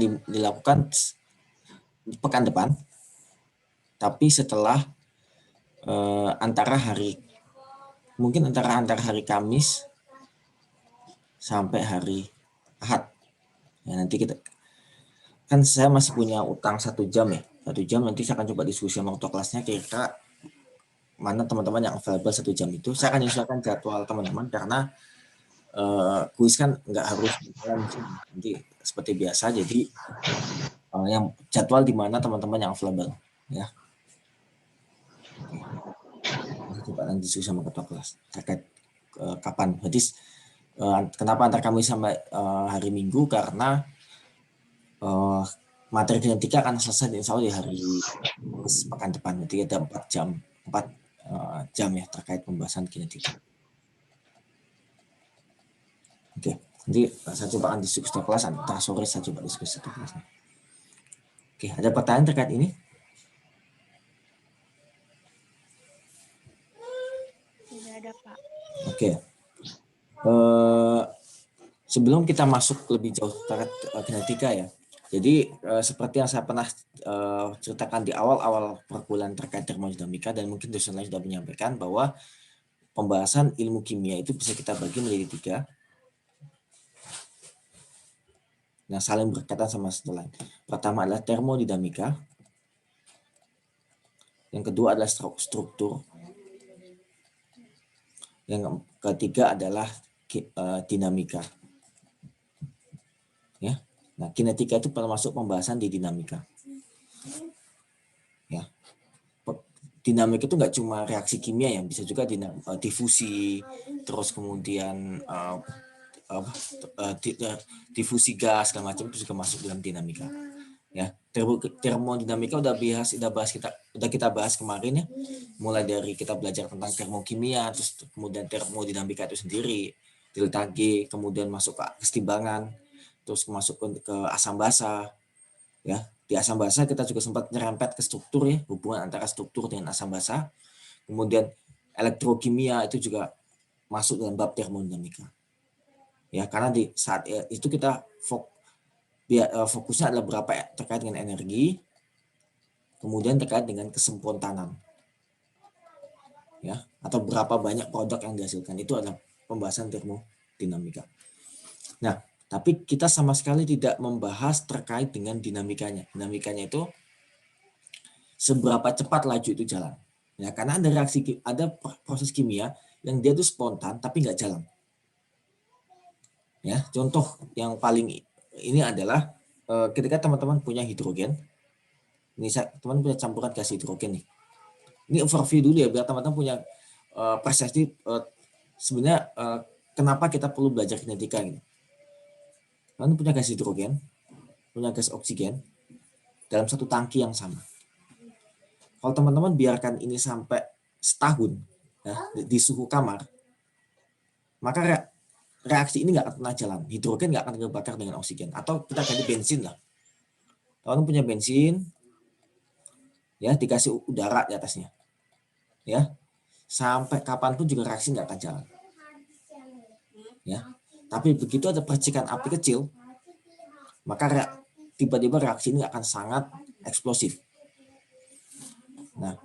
dilakukan pekan depan, tapi setelah antara hari Kamis sampai hari Ahad. Ya, nanti kita kan saya masih punya utang 1 jam ya. 1 jam nanti saya akan coba diskusi sama ketua kelasnya kira-kira mana teman-teman yang available 1 jam itu. Saya akan menyesuaikan jadwal teman-teman karena kuis kan nggak harus nanti seperti biasa. Jadi yang jadwal di mana teman-teman yang available ya. Coba nanti diskusi sama ketua kelas terkait kapan. Berarti kenapa antar kami sampai hari Minggu karena materi genetika akan selesai insya Allah di hari pekan depan. Jadi ada 4 jam ya terkait pembahasan genetika. Oke, nanti saya coba diskusi ketua kelas, antara sore saya coba diskusi ketua kelas. Oke, ada pertanyaan terkait ini? Tidak ada, Pak. Oke. Sebelum kita masuk lebih jauh terkait genetika ya. Jadi seperti yang saya pernah ceritakan di awal-awal perkuliahan terkait termodinamika dan mungkin dosen lain sudah menyampaikan bahwa pembahasan ilmu kimia itu bisa kita bagi menjadi 3. Nah, saling berkaitan sama satu lain. Pertama adalah termodinamika. Yang kedua adalah struktur. Yang ketiga adalah dinamika. Ya. Nah, kinetika itu termasuk pembahasan di dinamika. Ya. Dinamika itu nggak cuma reaksi kimia ya, bisa juga difusi, terus kemudian difusi gas segala macam itu juga masuk dalam dinamika. Ya, termodinamika udah kita bahas kemarin ya, mulai dari kita belajar tentang termokimia, terus kemudian termodinamika itu sendiri, delta G, kemudian masuk ke kesetimbangan, terus masuk ke asam basa, ya. Di asam basa kita juga sempat nyerempet ke struktur ya, hubungan antara struktur dengan asam basa. Kemudian elektrokimia itu juga masuk dalam bab termodinamika. Ya, karena di saat itu kita fokusnya adalah berapa terkait dengan energi, kemudian terkait dengan kespontanan. Ya, atau berapa banyak produk yang dihasilkan, itu adalah pembahasan termodinamika. Nah, tapi kita sama sekali tidak membahas terkait dengan dinamikanya. Dinamikanya itu seberapa cepat laju itu jalan. Ya, karena ada proses kimia yang dia itu spontan tapi nggak jalan. Ya, contoh yang paling ini adalah ketika teman-teman punya hidrogen. Ini teman punya campuran gas hidrogen nih. Ini overview dulu ya biar teman-teman punya persepsi sebenarnya kenapa kita perlu belajar kinetika ini. Teman punya gas hidrogen, punya gas oksigen dalam satu tangki yang sama. Kalau teman-teman biarkan ini sampai setahun ya, di suhu kamar, maka reaksi ini nggak akan pernah jalan. Hidrogen nggak akan terbakar dengan oksigen. Atau kita ganti bensin lah. Teman punya bensin, ya dikasih udara di atasnya, ya sampai kapanpun juga reaksi nggak akan jalan. Ya, tapi begitu ada percikan api kecil, maka tiba-tiba reaksi ini akan sangat eksplosif. Nah,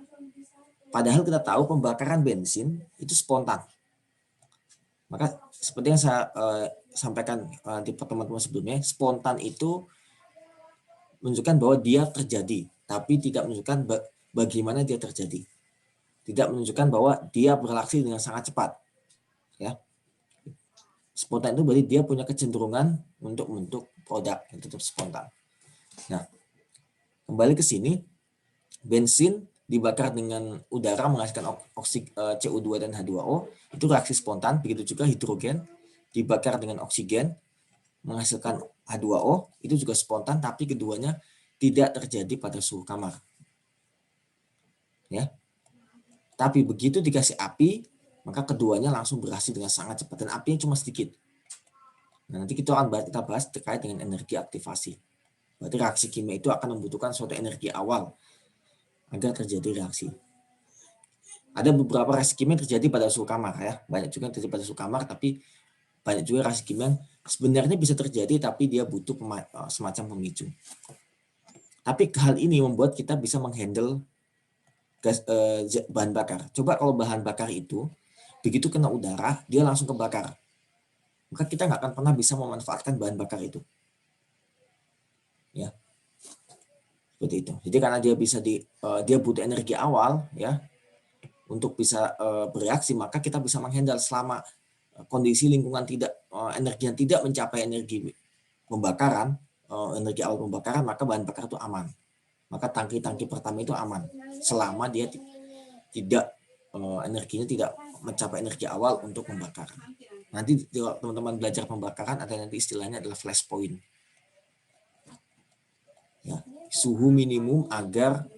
padahal kita tahu pembakaran bensin itu spontan. Maka seperti yang saya sampaikan di pertemuan sebelumnya, spontan itu menunjukkan bahwa dia terjadi, tapi tidak menunjukkan bagaimana dia terjadi. Tidak menunjukkan bahwa dia bereaksi dengan sangat cepat. Ya. Spontan itu berarti dia punya kecenderungan untuk membentuk produk yang tetap spontan. Nah, kembali ke sini, bensin dibakar dengan udara menghasilkan CO2 dan H2O, itu reaksi spontan. Begitu juga hidrogen dibakar dengan oksigen menghasilkan H2O, itu juga spontan, tapi keduanya tidak terjadi pada suhu kamar. Ya. Tapi begitu dikasih api, maka keduanya langsung bereaksi dengan sangat cepat dan apinya cuma sedikit. Nah, nanti kita bahas terkait dengan energi aktivasi. Berarti reaksi kimia itu akan membutuhkan suatu energi awal agar terjadi reaksi. Ada beberapa reaksi kimia terjadi pada suhu kamar ya, banyak juga yang terjadi pada suhu kamar, tapi banyak juga reaksi kimia yang sebenarnya bisa terjadi tapi dia butuh semacam pemicu. Tapi hal ini membuat kita bisa menghandle bahan bakar. Coba kalau bahan bakar itu begitu kena udara dia langsung kebakar, maka kita nggak akan pernah bisa memanfaatkan bahan bakar itu. Ya, seperti itu. Jadi karena dia dia butuh energi awal ya untuk bisa bereaksi, maka kita bisa menghandle selama kondisi lingkungan energi yang tidak mencapai energi pembakaran, energi awal pembakaran, maka bahan bakar itu aman. Maka tangki-tangki pertama itu aman selama dia tidak energinya tidak mencapai energi awal untuk membakar. Nanti teman-teman belajar pembakaran ada nanti istilahnya adalah flash point. Ya, suhu minimum agar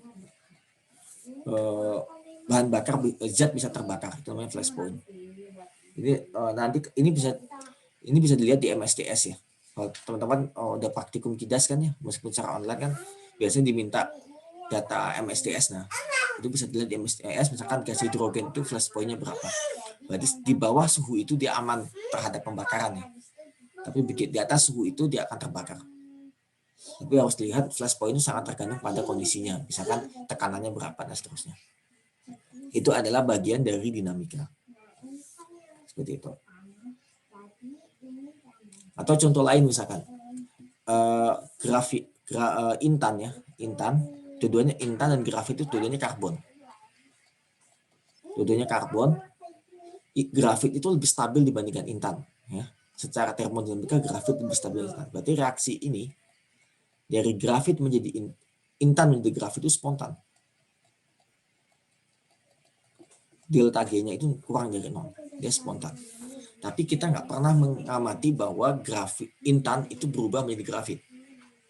bahan bakar zat bisa terbakar, itu namanya flash point. Jadi nanti ini bisa dilihat di MSTS ya. Kalau teman-teman udah praktikum KIDAS kan ya, meskipun secara online kan biasanya diminta data MSTS. Nah, itu bisa dilihat di MSTS, misalkan gas hidrogen itu flash point-nya berapa. Berarti di bawah suhu itu dia aman terhadap pembakaran ya. Tapi di atas suhu itu dia akan terbakar. Tapi harus dilihat flash point itu sangat tergantung pada kondisinya. Misalkan tekanannya berapa dan seterusnya. Itu adalah bagian dari dinamika. Seperti itu. Atau contoh lain misalkan intan ya, dua-duanya intan dan grafit itu dua-duanya karbon. Grafit itu lebih stabil dibandingkan intan ya. Secara termodinamika grafit lebih stabil. Berarti reaksi ini dari grafit menjadi intan menjadi grafit itu spontan. Delta G-nya itu kurang dari 0, dia spontan. Tapi kita nggak pernah mengamati bahwa intan itu berubah menjadi grafit.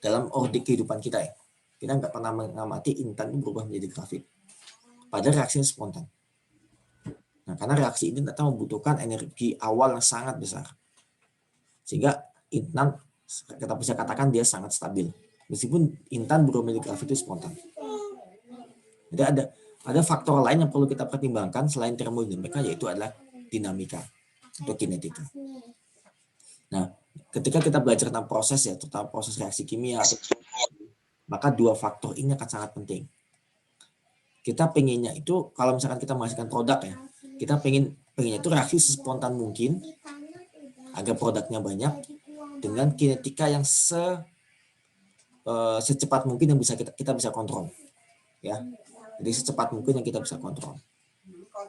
Dalam ordik kehidupan kita ya. Kita nggak pernah mengamati intan itu berubah menjadi grafit. Padahal reaksinya spontan. Nah, karena reaksi ini ternyata membutuhkan energi awal yang sangat besar. Sehingga intan, kita bisa katakan dia sangat stabil. Meskipun intan berubah menjadi grafit itu spontan. Jadi ada faktor lain yang perlu kita pertimbangkan selain termodinamika, yaitu adalah dinamika atau kinetika. Nah, ketika kita belajar tentang proses ya, tentang proses reaksi kimia, maka dua faktor ini akan sangat penting. Kita pengennya itu, kalau misalkan kita menghasilkan produk ya, kita pengennya itu reaksi sespontan mungkin, agar produknya banyak, dengan kinetika yang secepat mungkin yang bisa kita bisa kontrol. Ya, jadi secepat mungkin yang kita bisa kontrol.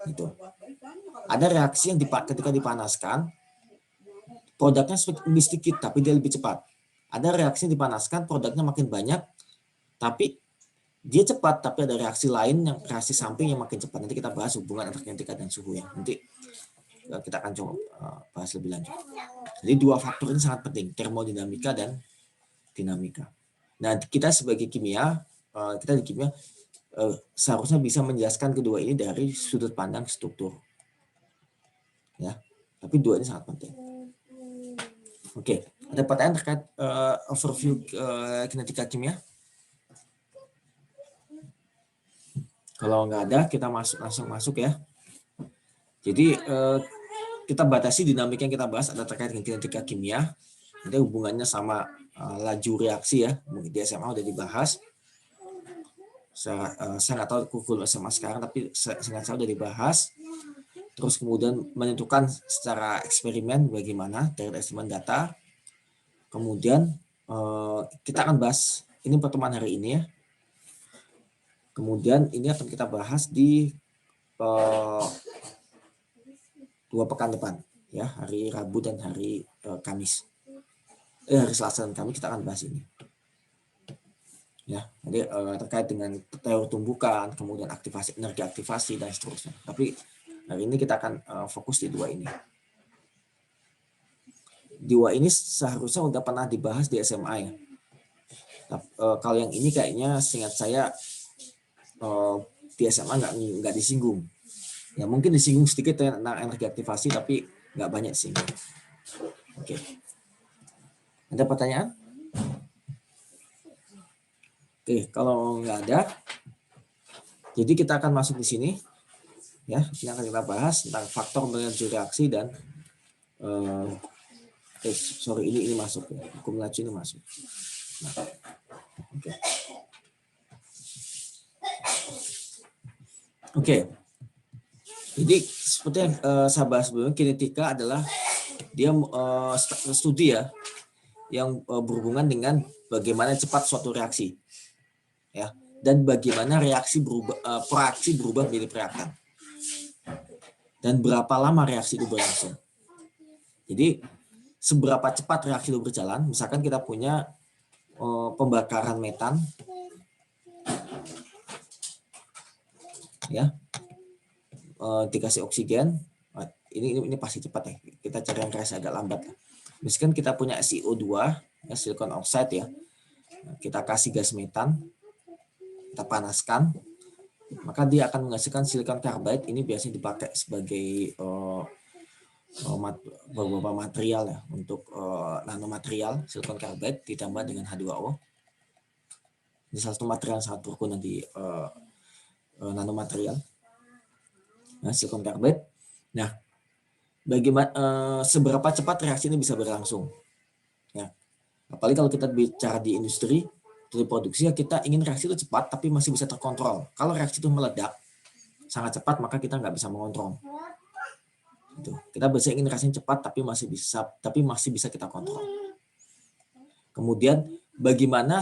Itu. Ada reaksi yang ketika dipanaskan, produknya lebih sedikit, tapi dia lebih cepat. Ada reaksi yang dipanaskan, produknya makin banyak, tapi dia cepat, tapi ada reaksi lain, yang reaksi samping yang makin cepat. Nanti kita bahas hubungan antara kinetika dan suhu ya. Nanti kita akan coba bahas lebih lanjut. Jadi dua faktor ini sangat penting, termodinamika dan dinamika. Nah, kita sebagai kimia, kita di kimia seharusnya bisa menjelaskan kedua ini dari sudut pandang struktur. Ya, tapi dua ini sangat penting. Oke, ada pertanyaan terkait overview kinetika kimia? Kalau nggak ada, kita langsung masuk ya. Jadi kita batasi dinamika yang kita bahas ada terkait dengan kinetika kimia. Ada hubungannya sama laju reaksi ya. Mungkin di SMA udah dibahas. Saya nggak tahu kurikulum SMA sekarang, tapi seingat saya udah dibahas. Terus kemudian menentukan secara eksperimen bagaimana dari eksperimen data. Kemudian kita akan bahas, ini pertemuan hari ini ya. Kemudian ini akan kita bahas di 2 pekan depan, ya, hari Rabu dan hari Kamis. Hari Selasa dan Kamis kita akan bahas ini. Ya, jadi terkait dengan teori tumbukan, kemudian aktivasi energi aktivasi dan seterusnya. Tapi hari ini kita akan fokus di 2 ini. 2 ini seharusnya udah pernah dibahas di SMA ya. Kalau yang ini kayaknya seingat saya di SMA nggak disinggung. Ya mungkin disinggung sedikit tentang energi aktivasi, tapi nggak banyak singgung. Oke. Ada pertanyaan? Oke, kalau nggak ada, jadi kita akan masuk di sini. Ya, ini akan kita bahas tentang faktor melaju reaksi dan Sorry, ini masuk ya. Akumulasi ini masuk. Nah, oke. Oke. Jadi seperti yang saya bahas sebelumnya, kinetika adalah dia studi ya yang berhubungan dengan bagaimana cepat suatu reaksi, ya, dan bagaimana proaksi berubah menjadi reaktan, dan berapa lama reaksi itu berlangsung. Jadi seberapa cepat reaksi itu berjalan, misalkan kita punya pembakaran metan, ya, dikasih oksigen, ini pasti cepat ya. Kita cari yang reaksi agak lambat. Misalkan kita punya SiO2, ya, silicon oxide ya, kita kasih gas metan, kita panaskan, maka dia akan menghasilkan silicon carbide. Ini biasanya dipakai sebagai beberapa material ya, untuk nanomaterial. Silicon carbide ditambah dengan H2O. Ini salah satu material yang sangat berguna di nanomaterial. Nah, silicon carbide. Nah, bagaimana seberapa cepat reaksi ini bisa berlangsung? Ya, apalagi kalau kita bicara di industri, di produksi, ya kita ingin reaksi itu cepat tapi masih bisa terkontrol. Kalau reaksi itu meledak sangat cepat, maka kita nggak bisa mengontrol. Gitu. Kita biasanya ingin reaksi cepat tapi masih bisa kita kontrol. Kemudian bagaimana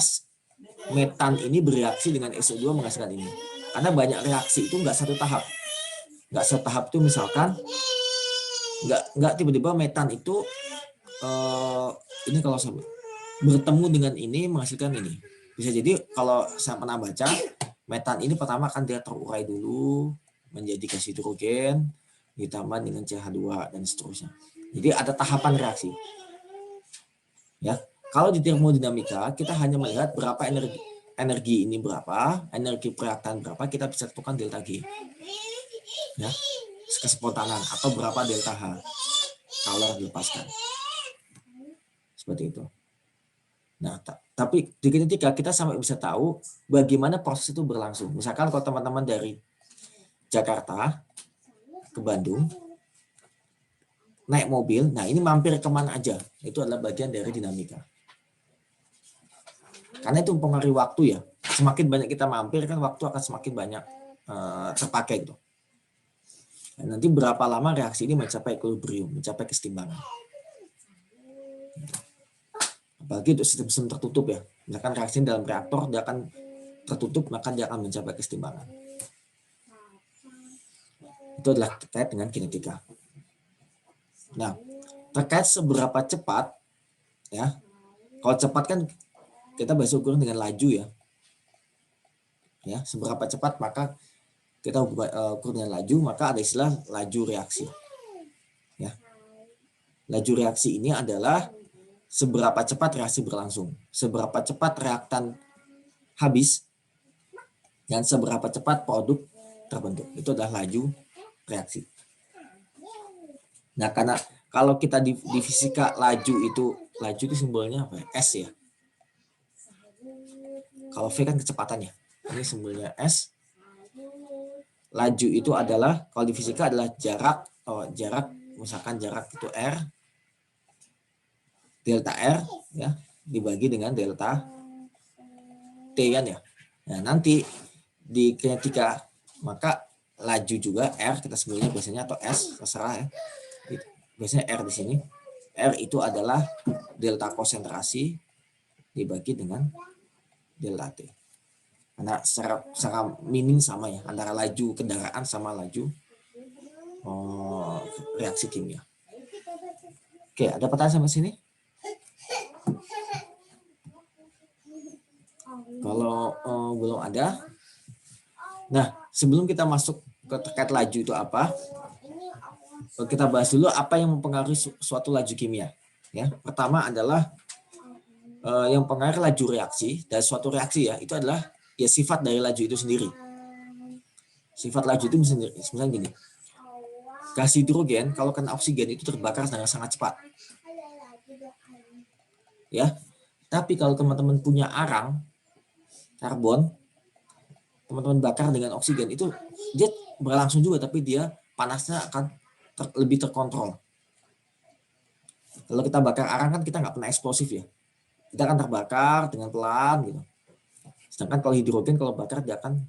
metan ini bereaksi dengan SO2 menghasilkan ini? Karena banyak reaksi itu nggak satu tahap. Nggak satu tahap itu misalkan nggak tiba-tiba metan itu ini kalau saya bertemu dengan ini menghasilkan ini. Bisa jadi kalau saya pernah baca, metan ini pertama kan dia terurai dulu menjadi gas hidrogen, ditambah dengan CH2 dan seterusnya. Jadi ada tahapan reaksi. Ya, kalau di termodinamika kita hanya melihat berapa energi ini berapa, energi reaktan berapa, kita bisa tentukan delta G. Ya, kespontanan atau berapa delta H kalau dilepaskan. Seperti itu. Nah, tapi di kinetika kita sampai bisa tahu bagaimana proses itu berlangsung. Misalkan kalau teman-teman dari Jakarta ke Bandung naik mobil, nah ini mampir kemana aja, itu adalah bagian dari dinamika. Karena itu mempengaruhi waktu ya. Semakin banyak kita mampir kan waktu akan semakin banyak terpakai gitu. Dan nanti berapa lama reaksi ini mencapai equilibrium, mencapai kesetimbangan. Apalagi untuk sistem tertutup ya. Misalkan reaksi dalam reaktor dia akan tertutup, maka dia akan mencapai kesetimbangan. Itu adalah terkait dengan kinetika. Nah, terkait seberapa cepat ya. Kalau cepat kan kita bahas ukuran dengan laju ya. Ya, seberapa cepat maka kita ukur dengan laju, maka ada istilah laju reaksi. Ya. Laju reaksi ini adalah seberapa cepat reaksi berlangsung, seberapa cepat reaktan habis, dan seberapa cepat produk terbentuk. Itu adalah laju reaksi. Nah, karena kalau kita di fisika laju itu simbolnya apa? S ya. Kalau V kan kecepatannya. Ini simbolnya S. Laju itu adalah, kalau di fisika adalah jarak, misalkan jarak itu R, delta R ya dibagi dengan delta T kan ya. Nah, nanti di kinetika maka laju juga R kita sebutnya biasanya atau S terserah ya. Biasanya R di sini. R itu adalah delta konsentrasi dibagi dengan delta T. Karena secara meaning sama ya, antara laju kendaraan sama laju reaksi kimia. Oke, ada pertanyaan sampai sini? Kalau belum ada, nah sebelum kita masuk ke terkait laju itu apa, kita bahas dulu apa yang mempengaruhi suatu laju kimia. Ya, pertama adalah yang mempengaruhi laju reaksi dan suatu reaksi ya itu adalah ya sifat dari laju itu sendiri. Sifat laju itu misalnya gini, gas hidrogen kalau kena oksigen itu terbakar dengan sangat cepat. Ya, tapi kalau teman-teman punya arang karbon, teman-teman bakar dengan oksigen itu dia berlangsung juga, tapi dia panasnya akan lebih terkontrol. Kalau kita bakar arang kan kita nggak pernah eksplosif ya. Kita akan terbakar dengan pelan gitu. Sedangkan kalau hidrogen kalau bakar dia akan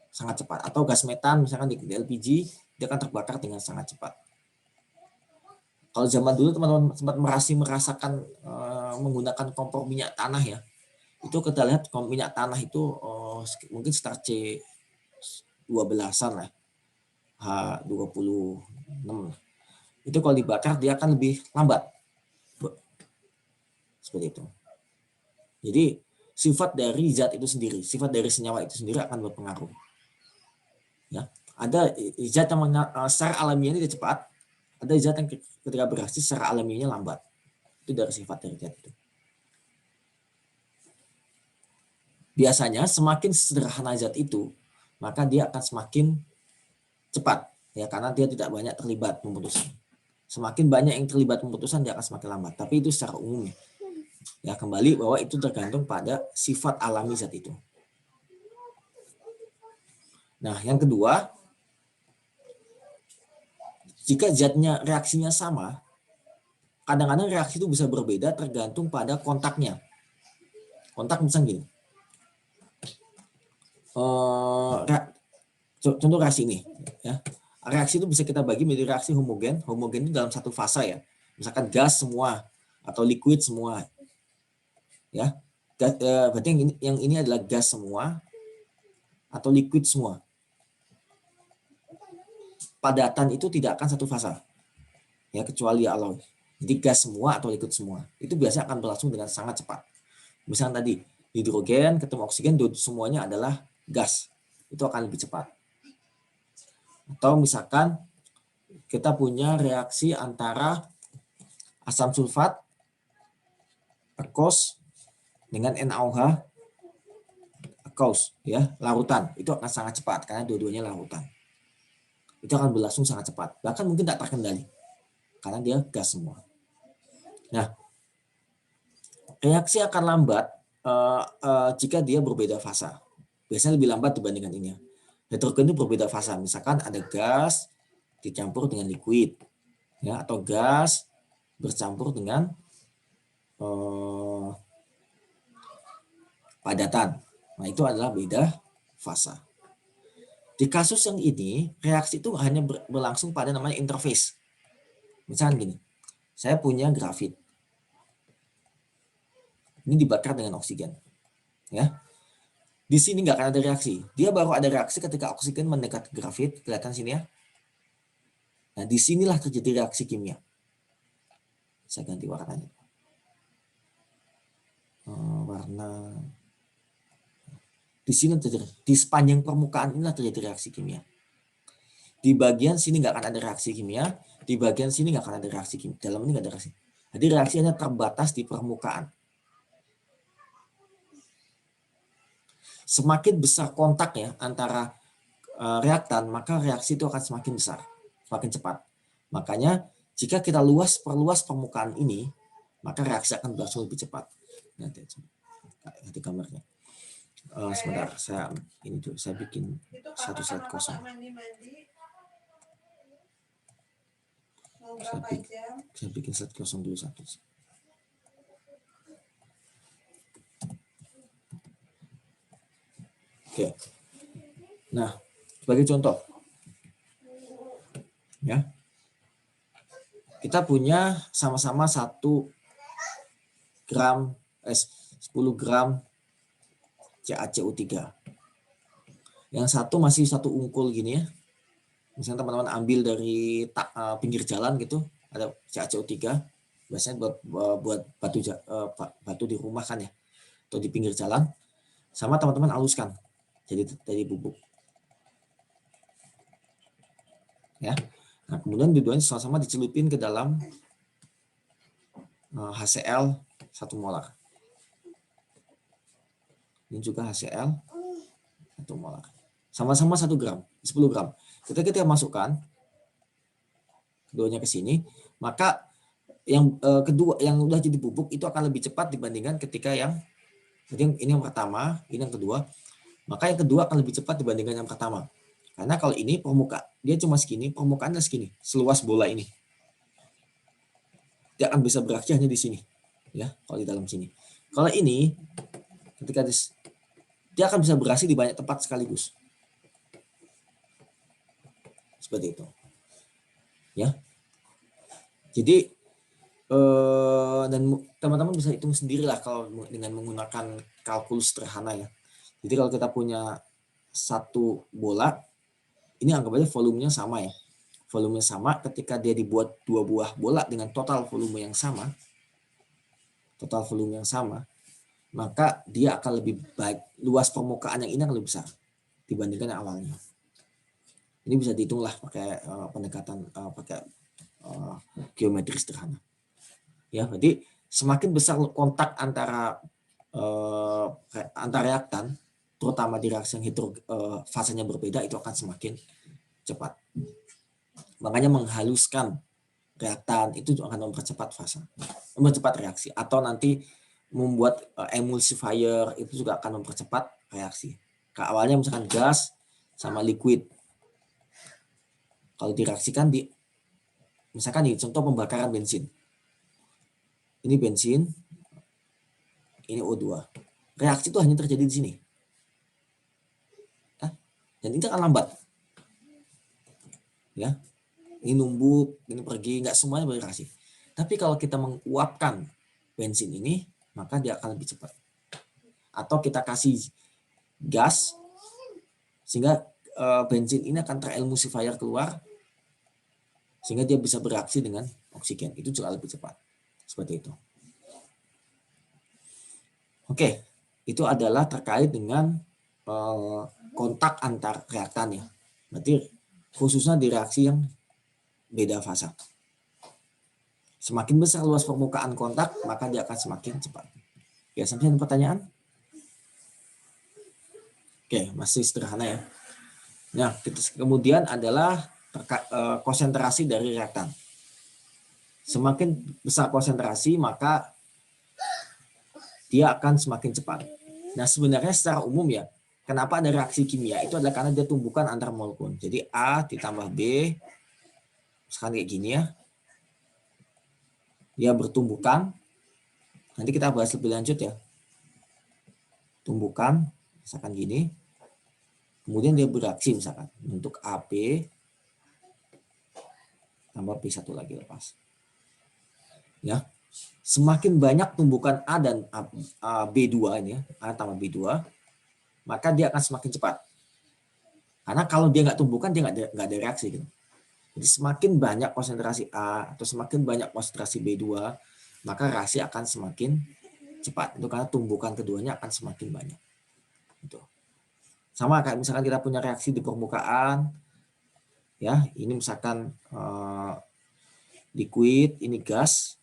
sangat cepat. Atau gas metan misalkan di LPG dia akan terbakar dengan sangat cepat. Kalau zaman dulu teman-teman sempat merasakan menggunakan kompor minyak tanah ya. Itu kita lihat minyak tanah itu mungkin sekitar C12-an lah. H26. Itu kalau dibakar dia akan lebih lambat. Seperti itu. Jadi sifat dari zat itu sendiri, sifat dari senyawa itu sendiri akan berpengaruh. Ya, ada zat yang secara alamiahnya dia cepat, ada zat yang ketika bereaksi secara alamiahnya lambat. Itu dari sifat dari zat itu. Biasanya semakin sederhana zat itu, maka dia akan semakin cepat, ya karena dia tidak banyak terlibat pembutusan. Semakin banyak yang terlibat pembutusan dia akan semakin lambat. Tapi itu secara umum ya. Ya kembali bahwa itu tergantung pada sifat alami zat itu. Nah, yang kedua, jika zatnya reaksinya sama, kadang-kadang reaksi itu bisa berbeda tergantung pada kontaknya. Kontak misalnya gini. Contoh reaksi ini, ya. Reaksi itu bisa kita bagi menjadi reaksi homogen. Homogen itu dalam satu fase ya. Misalkan gas semua atau liquid semua. Ya, berarti yang ini adalah gas semua atau liquid semua. Padatan itu tidak akan satu fase, ya kecuali alloy. Jadi gas semua atau liquid semua itu biasanya akan berlangsung dengan sangat cepat. Misalnya tadi hidrogen ketemu oksigen, semuanya adalah gas, itu akan lebih cepat. Atau misalkan kita punya reaksi antara asam sulfat, aqueous dengan NaOH aqueous, ya larutan, itu akan sangat cepat karena dua-duanya larutan. Itu akan berlangsung sangat cepat, bahkan mungkin tak terkendali karena dia gas semua. Nah, reaksi akan lambat jika dia berbeda fase. Biasanya lebih lambat dibandingkan ini. Hidrogen itu berbeda fase, misalkan ada gas dicampur dengan liquid, ya atau gas bercampur dengan padatan. Nah, itu adalah beda fase. Di kasus yang ini, reaksi itu hanya berlangsung pada namanya interface. Misalnya gini, saya punya grafit. Ini dibakar dengan oksigen. Ya. Di sini nggak akan ada reaksi. Dia baru ada reaksi ketika oksigen mendekat ke grafit. Kelihatan sini ya. Nah, disinilah terjadi reaksi kimia. Saya ganti warnanya. Warna di sini terjadi, di sepanjang permukaan inilah terjadi reaksi kimia. Di bagian sini nggak akan ada reaksi kimia, di bagian sini nggak akan ada reaksi kimia. Dalam ini nggak ada reaksi. Jadi reaksi hanya terbatas di permukaan. Semakin besar kontaknya antara reaktan, maka reaksi itu akan semakin besar, semakin cepat. Makanya jika kita perluas permukaan ini, maka reaksi akan berlangsung lebih cepat. Nanti gambarnya. Sebentar, saya bikin satu slide kosong. Saya bikin slide kosong dulu satu. Oke. Nah, sebagai contoh, ya, kita punya sama-sama 10 gram CaCO3. Yang satu masih satu ungkul gini ya. Misalnya teman-teman ambil dari pinggir jalan gitu, ada CaCO3. Biasanya buat batu di rumah kan ya, atau di pinggir jalan. Sama teman-teman haluskan jadi bubuk. Ya. Nah, kemudian dua-duanya sama-sama dicelupin ke dalam HCl 1 molar. Ini juga HCl 1 molar. Sama-sama 1 gram, 10 gram. Ketika kita masukkan keduanya ke sini, maka yang kedua yang udah jadi bubuk itu akan lebih cepat dibandingkan ketika yang jadi ini yang pertama, ini yang kedua. Maka yang kedua akan lebih cepat dibandingkan yang pertama. Karena kalau ini dia cuma segini, permukaannya segini, seluas bola ini. dia akan bisa bereaksi hanya di sini, ya, kalau di dalam sini. Kalau ini, ketika dia akan bisa bereaksi di banyak tempat sekaligus, seperti itu, ya. Jadi dan teman-teman bisa hitung sendiri lah kalau dengan menggunakan kalkulus sederhana ya. Jadi kalau kita punya satu bola, ini anggap aja volumenya sama ya. Volumenya sama ketika dia dibuat 2 buah bola dengan total volume yang sama, maka dia akan lebih baik, luas permukaan yang ini akan lebih besar dibandingkan yang awalnya. Ini bisa dihitung lah pakai pendekatan pakai geometri sederhana. Ya, berarti semakin besar kontak antara reaktan, terutama di reaksi yang fasenya berbeda, itu akan semakin cepat. Makanya menghaluskan reaktan itu akan mempercepat fase, mempercepat reaksi, atau nanti membuat emulsifier itu juga akan mempercepat reaksi. Awalnya misalkan gas sama liquid, kalau direaksikan misalkan nih contoh pembakaran bensin. Ini bensin, ini O2. Reaksi itu hanya terjadi di sini. Dan itu akan lambat. Ya, ini numbuk, ini pergi, nggak semuanya bereaksi. Tapi kalau kita menguapkan bensin ini, maka dia akan lebih cepat. Atau kita kasih gas, sehingga bensin ini akan teremulsifier keluar, sehingga dia bisa bereaksi dengan oksigen. Itu juga lebih cepat. Seperti itu. Oke, itu adalah terkait dengan kontak antar reaktan ya. Berarti khususnya di reaksi yang beda fasa. Semakin besar luas permukaan kontak, maka dia akan semakin cepat. Ya, sampai ada pertanyaan? Oke, masih sederhana ya. Nah, kemudian adalah konsentrasi dari reaktan. Semakin besar konsentrasi, maka dia akan semakin cepat. Nah, sebenarnya secara umum ya, kenapa ada reaksi kimia? Itu adalah karena dia tumbukan antar molekul. Jadi A ditambah B, misalkan kayak gini ya. Dia bertumbukan. Nanti kita bahas lebih lanjut ya. Tumbukan, misalkan gini. Kemudian dia bereaksi misalkan. Untuk AP, tambah B1 lagi lepas. Ya. Semakin banyak tumbukan A dan B2 ini ya, A tambah B2, maka dia akan semakin cepat. Karena kalau dia nggak tumbukan, dia nggak ada reaksi. Gitu. Jadi semakin banyak konsentrasi A atau semakin banyak konsentrasi B2, maka reaksi akan semakin cepat. Itu karena tumbukan keduanya akan semakin banyak. Gitu. Sama kayak misalkan kita punya reaksi di permukaan, ya ini misalkan liquid, ini gas,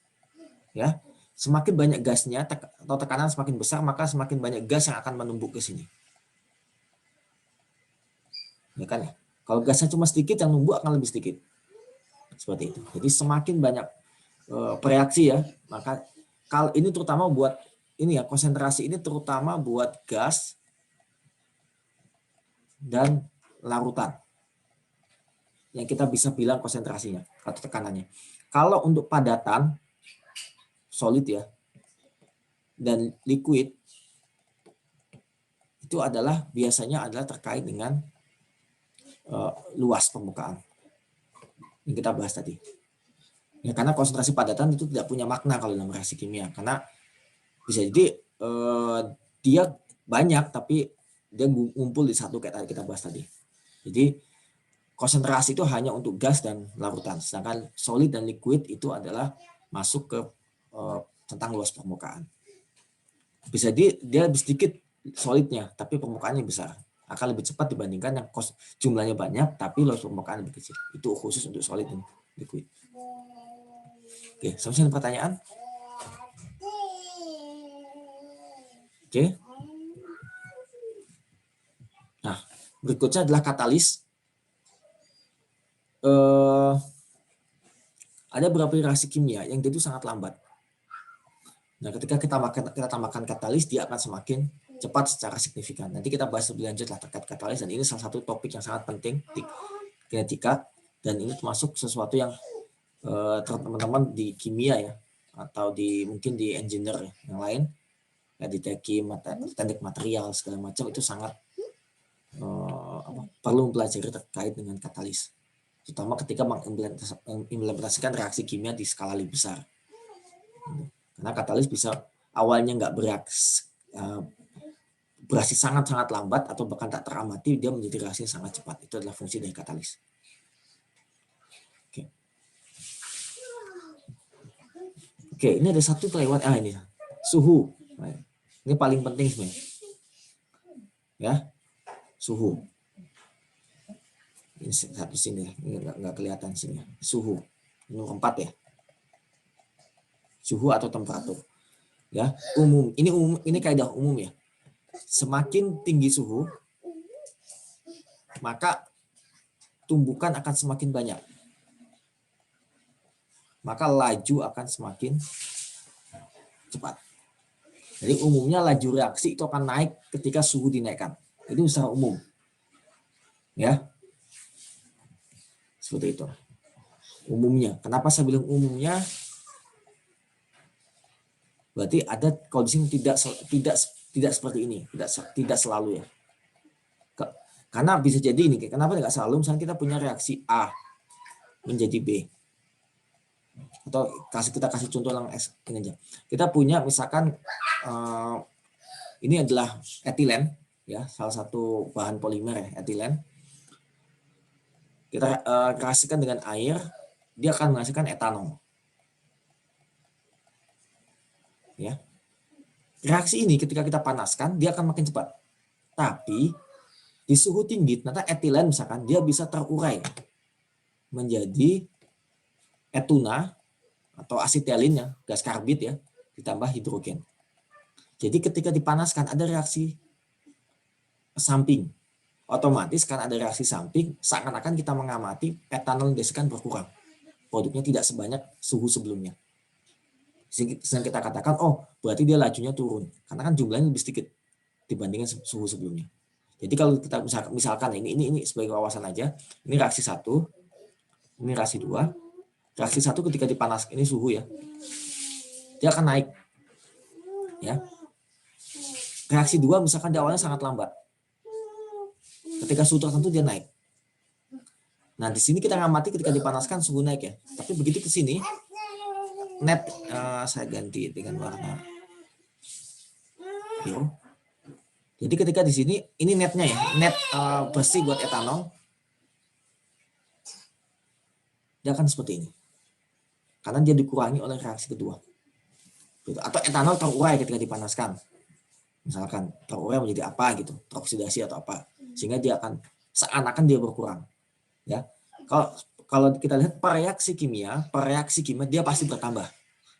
ya. Semakin banyak gasnya atau tekanan semakin besar, maka semakin banyak gas yang akan menumpuk ke sini. Ya kan ya? Kalau gasnya cuma sedikit, yang numpuk akan lebih sedikit. Seperti itu. Jadi semakin banyak bereaksi ya, maka kalau ini terutama buat ini ya, konsentrasi ini terutama buat gas dan larutan. Yang kita bisa bilang konsentrasinya atau tekanannya. Kalau untuk padatan solid ya dan liquid itu biasanya adalah terkait dengan luas permukaan yang kita bahas tadi. Ya, karena konsentrasi padatan itu tidak punya makna kalau dalam reaksi kimia, karena bisa jadi dia banyak tapi dia ngumpul di satu kayak kita bahas tadi. Jadi konsentrasi itu hanya untuk gas dan larutan, sedangkan solid dan liquid itu adalah masuk ke tentang luas permukaan. Bisa dia lebih sedikit solidnya, tapi permukaannya besar. Akan lebih cepat dibandingkan yang jumlahnya banyak, tapi luas permukaan lebih kecil. Itu khusus untuk solid dan liquid. Oke, sampai sini pertanyaan? Oke. Nah, berikutnya adalah katalis. Ada beberapa reaksi kimia yang itu sangat lambat. Nah, ketika kita tambahkan katalis, dia akan semakin cepat secara signifikan. Nanti kita bahas lebih lanjut lah terkait katalis, dan ini salah satu topik yang sangat penting di kinetika, dan ini termasuk sesuatu yang teman-teman di kimia ya, atau mungkin di engineer ya, yang lain ya, di teknik material segala macam itu sangat perlu mempelajari terkait dengan katalis, terutama ketika mengimplementasikan reaksi kimia di skala lebih besar. Karena katalis bisa awalnya nggak bereaksi sangat-sangat lambat atau bahkan tak teramati, dia menjadi reaksi yang sangat cepat. Itu adalah fungsi dari katalis. Oke, ini ada satu kelewat ini suhu. Ini paling penting sebenarnya. Ya, suhu. Ini satu sini, ini nggak kelihatan sini. Suhu nomor 4 ya. Suhu atau temperatur. Ya, umum. Ini kaidah umum ya. Semakin tinggi suhu, maka tumbukan akan semakin banyak. Maka laju akan semakin cepat. Jadi umumnya laju reaksi itu akan naik ketika suhu dinaikkan. Itu secara umum. Ya. Seperti itu. Umumnya. Kenapa saya bilang umumnya? Berarti ada kondisi tidak seperti ini, tidak selalu ya. Karena bisa jadi ini, kenapa tidak selalu? Misalnya kita punya reaksi A menjadi B. Atau kita kasih contoh yang ini aja. Kita punya misalkan ini adalah etilen ya, salah satu bahan polimer ya, etilen. Kita reaksikan dengan air, dia akan menghasilkan etanol. Ya. Reaksi ini ketika kita panaskan dia akan makin cepat. Tapi di suhu tinggi ternyata etilen misalkan dia bisa terurai menjadi etuna atau asetilennya, gas karbit ya, ditambah hidrogen. Jadi ketika dipanaskan ada reaksi samping. Otomatis kan ada reaksi samping, seakan-akan kita mengamati etanol yang dihasilkan berkurang. Produknya tidak sebanyak suhu sebelumnya. Sehingga kita katakan, oh berarti dia lajunya turun. Karena kan jumlahnya lebih sedikit dibandingkan suhu sebelumnya. Jadi kalau kita misalkan ini sebagai wawasan aja, ini reaksi 1, ini reaksi 2. Reaksi 1 ketika dipanaskan, ini suhu ya, dia akan naik. Ya. Reaksi 2 misalkan di awalnya sangat lambat. Ketika suhu tertentu dia naik. Nah di sini kita ngamati ketika dipanaskan suhu naik ya. Tapi begitu ke sini, net saya ganti dengan warna biru. Jadi ketika di sini ini netnya ya, net bersih buat etanol, dia akan seperti ini. Karena dia dikurangi oleh reaksi kedua. Atau etanol terurai ketika dipanaskan. Misalkan terurai menjadi apa gitu, teroksidasi atau apa. Sehingga dia akan seakan-akan dia berkurang. Ya. Kalau kita lihat per reaksi kimia dia pasti bertambah.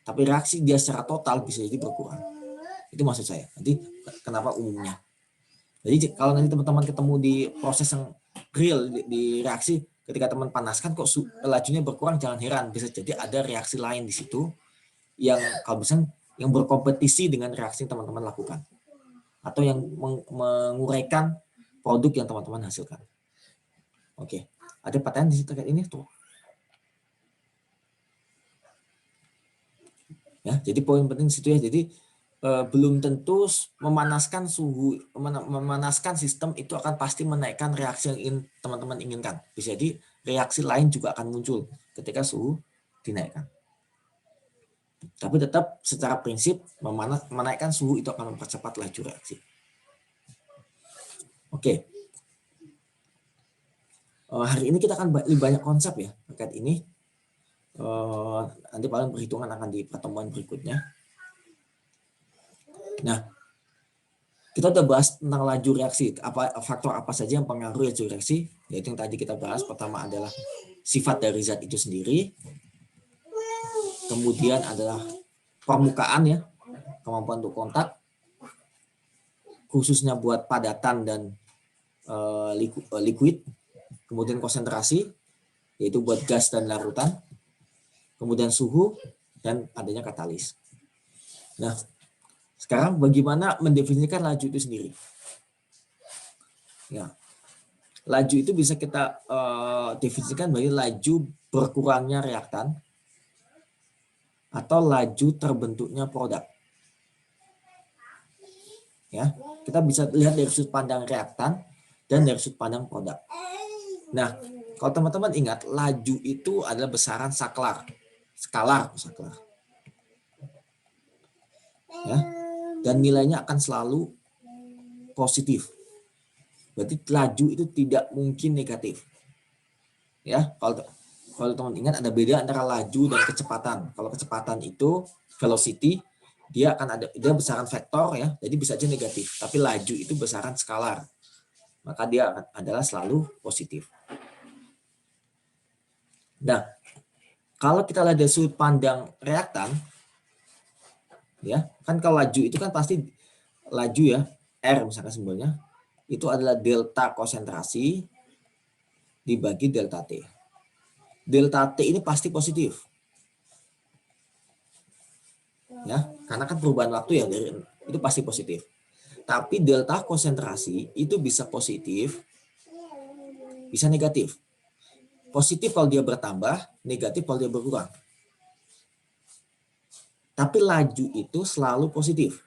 Tapi reaksi dia secara total bisa jadi berkurang. Itu maksud saya. Nanti kenapa umumnya. Jadi kalau nanti teman-teman ketemu di proses yang real di reaksi, ketika teman panaskan kok lajunya berkurang, jangan heran, bisa jadi ada reaksi lain di situ yang kalau misalnya yang berkompetisi dengan reaksi yang teman-teman lakukan atau yang menguraikan produk yang teman-teman hasilkan. Oke, ada pertanyaan di situ terkait ini tuh. Ya, jadi poin penting situ ya. Jadi belum tentu memanaskan sistem itu akan pasti menaikkan reaksi yang teman-teman inginkan. Bisa jadi reaksi lain juga akan muncul ketika suhu dinaikkan. Tapi tetap secara prinsip menaikkan suhu itu akan mempercepat laju reaksi. Oke. Hari ini kita akan lebih banyak konsep ya terkait ini. Nanti paling perhitungan akan di pertemuan berikutnya. Nah, kita udah bahas tentang laju reaksi, faktor apa saja yang pengaruh laju reaksi, yaitu yang tadi kita bahas. Pertama adalah sifat dari zat itu sendiri, kemudian adalah permukaan ya, kemampuan untuk kontak, khususnya buat padatan dan liquid, kemudian konsentrasi, yaitu buat gas dan larutan, kemudian suhu, dan adanya katalis. Nah, sekarang bagaimana mendefinisikan laju itu sendiri? Ya, laju itu bisa kita definisikan sebagai laju berkurangnya reaktan atau laju terbentuknya produk. Ya, kita bisa lihat dari sudut pandang reaktan dan dari sudut pandang produk. Nah, kalau teman-teman ingat, laju itu adalah besaran skalar. Ya, dan nilainya akan selalu positif. Berarti laju itu tidak mungkin negatif. Ya, kalau teman ingat ada beda antara laju dan kecepatan. Kalau kecepatan itu velocity, dia besaran vektor ya, jadi bisa aja negatif. Tapi laju itu besaran skalar, maka dia adalah selalu positif. Nah, kalau kita lihat dari sudut pandang reaktan, ya kan kalau laju itu kan pasti laju ya, R misalkan simbolnya, itu adalah delta konsentrasi dibagi delta T. Delta T ini pasti positif. Ya, karena kan perubahan waktu ya itu pasti positif. Tapi delta konsentrasi itu bisa positif, bisa negatif. Positif kalau dia bertambah, negatif kalau dia berkurang. Tapi laju itu selalu positif.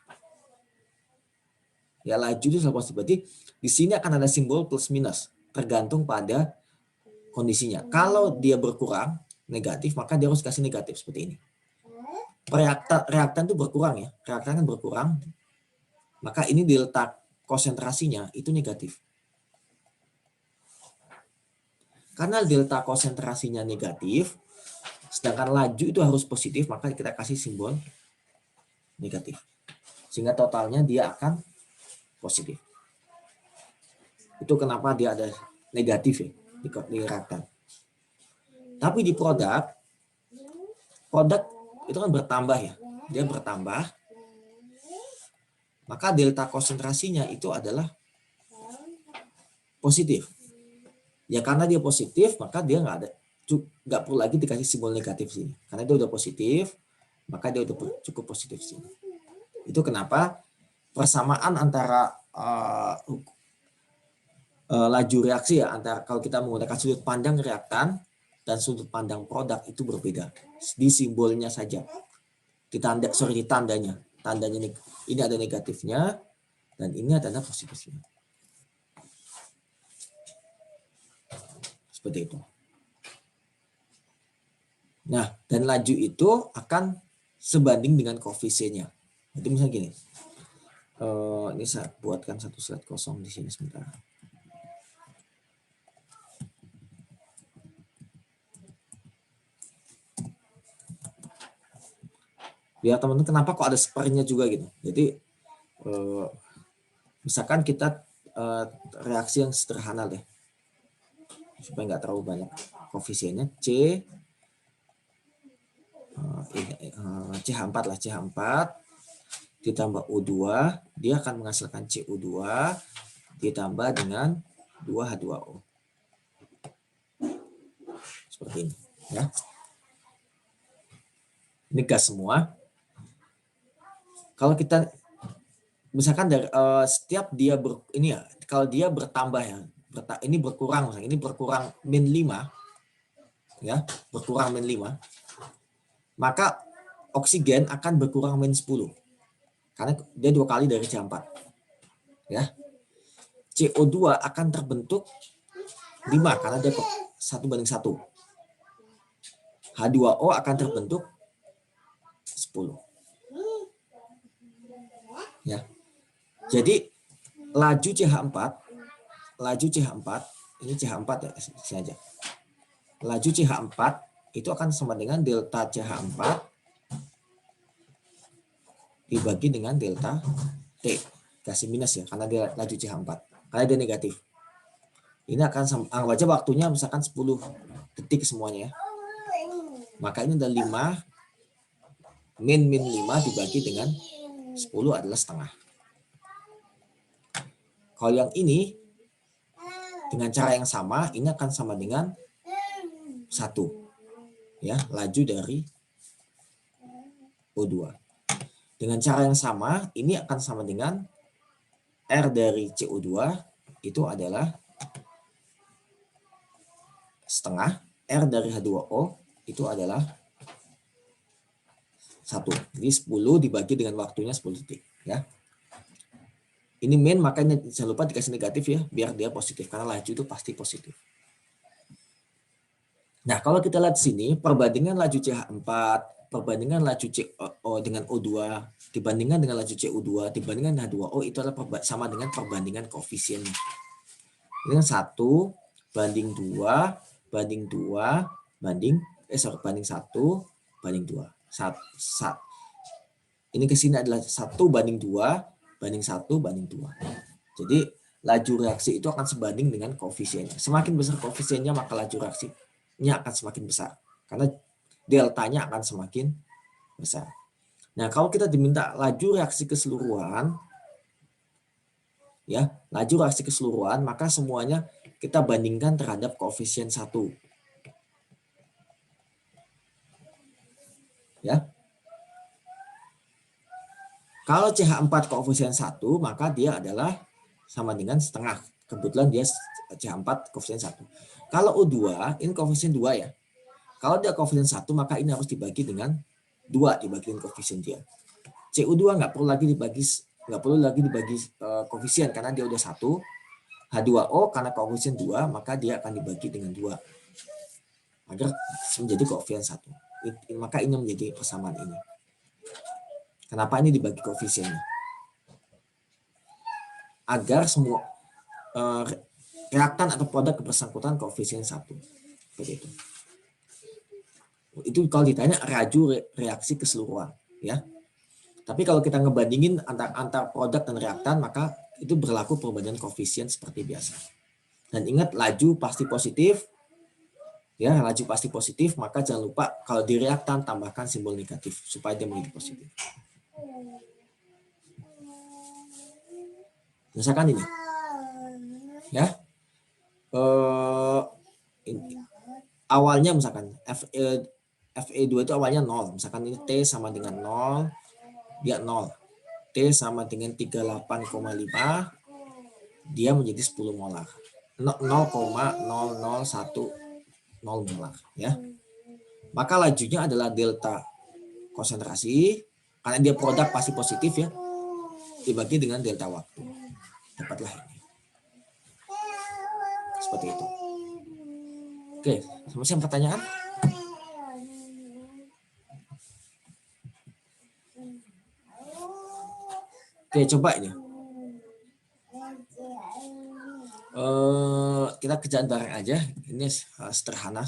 Ya, laju itu selalu positif. Berarti di sini akan ada simbol plus minus, tergantung pada kondisinya. Kalau dia berkurang negatif, maka dia harus kasih negatif seperti ini. Reaktan itu berkurang ya, reaktan kan berkurang, maka ini delta konsentrasinya itu negatif. Karena delta konsentrasinya negatif, sedangkan laju itu harus positif, maka kita kasih simbol negatif. Sehingga totalnya dia akan positif. Itu kenapa dia ada negatif ya di reaktan. Tapi di produk itu kan bertambah ya. Dia bertambah, maka delta konsentrasinya itu adalah positif. Ya karena dia positif, maka dia nggak perlu lagi dikasih simbol negatif sini. Karena dia udah positif, maka dia udah cukup positif sini. Itu kenapa persamaan antara laju reaksi ya, antara kalau kita menggunakan sudut pandang reaktan dan sudut pandang produk itu berbeda. Di simbolnya saja. Di tandanya. Tandanya ini ada negatifnya dan ini adalah positifnya. Seperti itu. Nah, dan laju itu akan sebanding dengan koefisiennya. Jadi misalnya gini. Ini saya buatkan satu slide kosong di sini sebentar. Ya teman-teman, kenapa kok ada sepernya juga gitu. Jadi misalkan kita reaksi yang sederhana deh, supaya nggak terlalu banyak koefisiennya. CH4 lah, CH4 ditambah O2, dia akan menghasilkan CO2 ditambah dengan 2H2O. Seperti ini ya. Ini gas semua. Kalau kita misalkan dari setiap dia kalau dia bertambah ya, ini berkurang, ini berkurang min 5 ya, berkurang min 5, maka oksigen akan berkurang min 10 karena dia 2 kali dari CH4 ya. CO2 akan terbentuk 5 karena dia 1:1. H2O akan terbentuk 10 ya. Jadi laju CH4 ini CH4 ya, sini aja. Laju CH4 itu akan sama dengan delta CH4 dibagi dengan delta T. Kasih minus ya, karena dia laju CH4. Karena dia negatif. Ini akan anggap aja waktunya misalkan 10 detik semuanya ya. Maka ini ada 5 min 5 dibagi dengan 10 adalah setengah. Kalau yang ini dengan cara yang sama, ini akan sama dengan 1 ya, laju dari O2. Dengan cara yang sama, ini akan sama dengan R dari CO2 itu adalah setengah, R dari H2O itu adalah 1. Jadi 10 dibagi dengan waktunya 10 detik. Ya. Ini min, makanya jangan lupa dikasih negatif ya, biar dia positif. Karena laju itu pasti positif. Nah, kalau kita lihat sini, perbandingan laju CH4, perbandingan laju CO dengan O2, dibandingkan dengan laju CO2, dibandingkan H2O, itu adalah sama dengan perbandingan koefisiennya. Ini kan 1 banding 2 banding 2 banding banding 1 banding 2. Ini ke sini adalah 1 banding 2 banding 1 banding 2. Jadi laju reaksi itu akan sebanding dengan koefisiennya. Semakin besar koefisiennya, maka laju reaksinya akan semakin besar. Karena deltanya akan semakin besar. Nah, kalau kita diminta laju reaksi keseluruhan, ya, laju reaksi keseluruhan, maka semuanya kita bandingkan terhadap koefisien 1. Ya. Kalau CH4 koefisien 1, maka dia adalah sama dengan setengah. Kebetulan dia CH4 koefisien 1. Kalau O2, ini koefisien 2 ya. Kalau dia koefisien 1, maka ini harus dibagi dengan 2, dibagi dengan koefisien dia. CO2 nggak perlu lagi dibagi koefisien karena dia udah 1. H2O karena koefisien 2, maka dia akan dibagi dengan 2 agar menjadi koefisien 1. Maka ini menjadi persamaan ini. Kenapa ini dibagi koefisiennya? Agar semua reaktan atau produk bersangkutan koefisien 1. Seperti itu. Itu kalau ditanya laju reaksi keseluruhan, ya. Tapi kalau kita ngebandingin antar produk dan reaktan, maka itu berlaku perbandingan koefisien seperti biasa. Dan ingat, laju pasti positif. Ya, laju pasti positif, maka jangan lupa kalau di reaktan tambahkan simbol negatif supaya dia menjadi positif. Misalkan ini. Ya. Awalnya misalkan Fe2 itu awalnya 0. Misalkan ini T sama dengan 0, dia 0. T sama dengan 38,5, dia menjadi 10 molar. 0,0010 molar. Ya. Maka lajunya adalah delta konsentrasi, karena dia produk pasti positif ya, dibagi dengan delta waktu. Dapatlah ini. Seperti itu. Oke, masih ada pertanyaan? Oke, coba ini. Kita kerjaan bareng aja. Ini sederhana.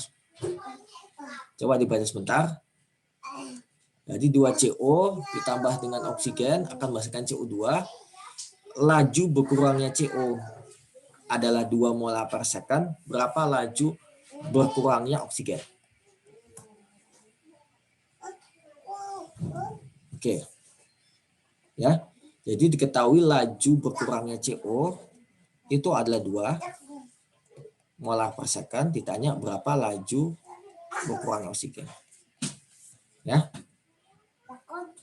Coba dibaca sebentar. Jadi 2CO ditambah dengan oksigen akan menghasilkan CO2. Laju berkurangnya CO adalah 2 molar per second. Berapa laju berkurangnya oksigen? Oke. Ya. Jadi diketahui laju berkurangnya CO itu adalah 2 molar per second. Ditanya berapa laju berkurangnya oksigen. Ya.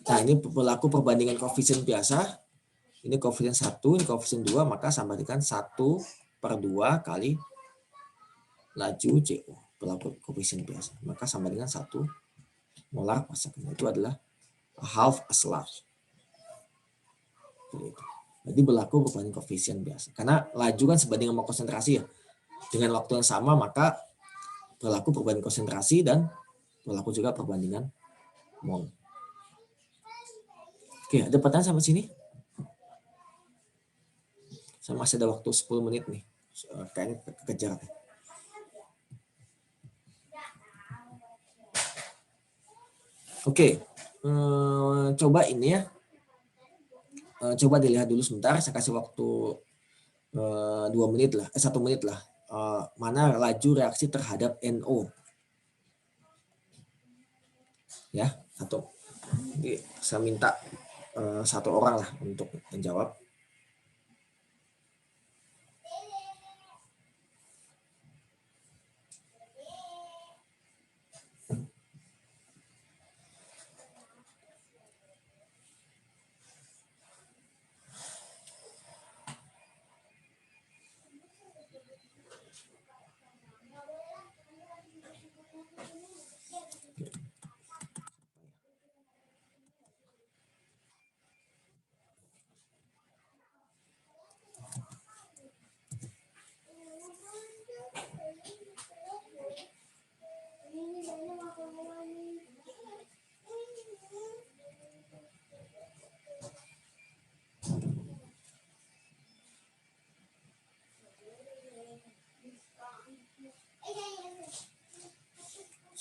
Nah, ini berlaku perbandingan koefisien biasa. Ini koefisien 1, ini koefisien 2, maka sama dengan 1/2 kali laju CO. Berlaku koefisien biasa. Maka sama dengan 1 molar per second. Itu adalah half as large. Jadi berlaku perbandingan koefisien biasa. Karena laju kan sebanding sama konsentrasi ya. Dengan waktu yang sama, maka berlaku perbandingan konsentrasi dan berlaku juga perbandingan mol. Oke, ada pertanyaan sampai sini? Saya masih ada waktu 10 menit nih. Kayaknya kekejar. Oke, coba ini ya. Coba dilihat dulu sebentar. Saya kasih waktu 1 menit lah. Mana laju reaksi terhadap NO? Ya, atau saya minta 1 orang lah untuk menjawab.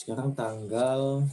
Sekarang tanggal